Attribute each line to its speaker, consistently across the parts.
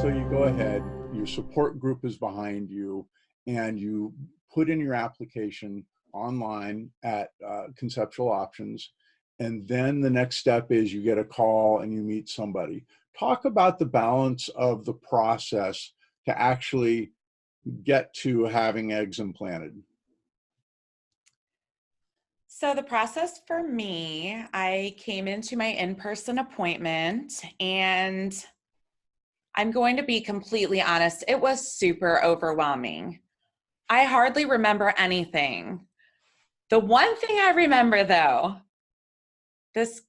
Speaker 1: So you go ahead, your support group is behind you, and you put in your application online at Conceptual Options. And then the next step is you get a call and you meet somebody. Talk about the balance of the process to actually get to having eggs implanted.
Speaker 2: So the process for me, I came into my in-person appointment, and I'm going to be completely honest, it was super overwhelming. I hardly remember anything. The one thing I remember though, it's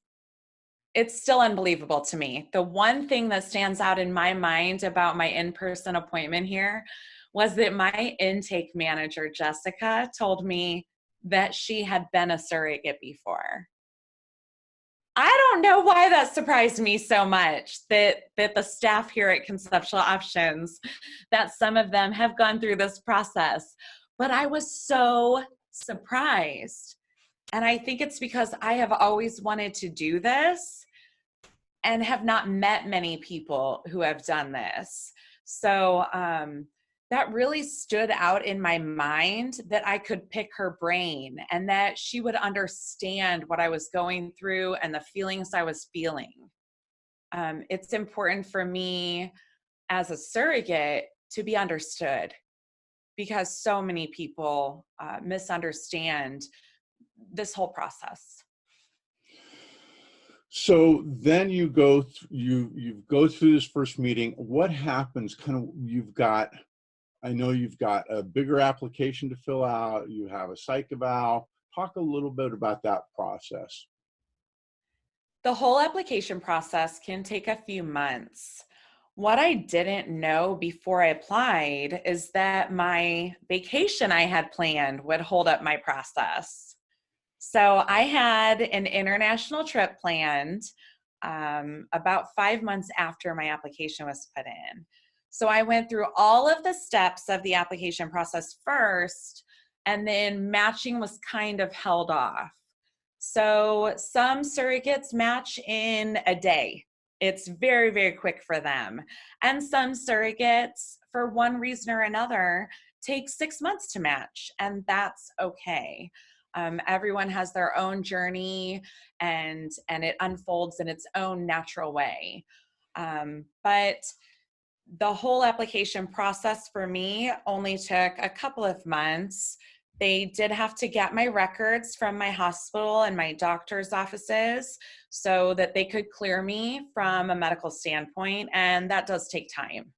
Speaker 2: still unbelievable to me. The one thing that stands out in my mind about my in-person appointment here was that my intake manager, Jessica, told me that she had been a surrogate before. I don't know why that surprised me so much, that the staff here at Conceptual Options, that some of them have gone through this process, but I was so surprised. And I think it's because I have always wanted to do this and have not met many people who have done this. So that really stood out in my mind, that I could pick her brain and that she would understand what I was going through and the feelings I was feeling. It's important for me as a surrogate to be understood, because so many people misunderstand this whole process.
Speaker 1: So then you go you go through this first meeting. What happens? I know you've got a bigger application to fill out. You have a psych eval. Talk a little bit about that process.
Speaker 2: The whole application process can take a few months. What I didn't know before I applied is that my vacation I had planned would hold up my process. So I had an international trip planned about 5 months after my application was put in. So I went through all of the steps of the application process first, and then matching was kind of held off. So some surrogates match in a day. It's very, very quick for them. And some surrogates, for one reason or another, take 6 months to match, and that's okay. Everyone has their own journey, and it unfolds in its own natural way. But the whole application process for me only took a couple of months. They did have to get my records from my hospital and my doctor's offices so that they could clear me from a medical standpoint, and that does take time.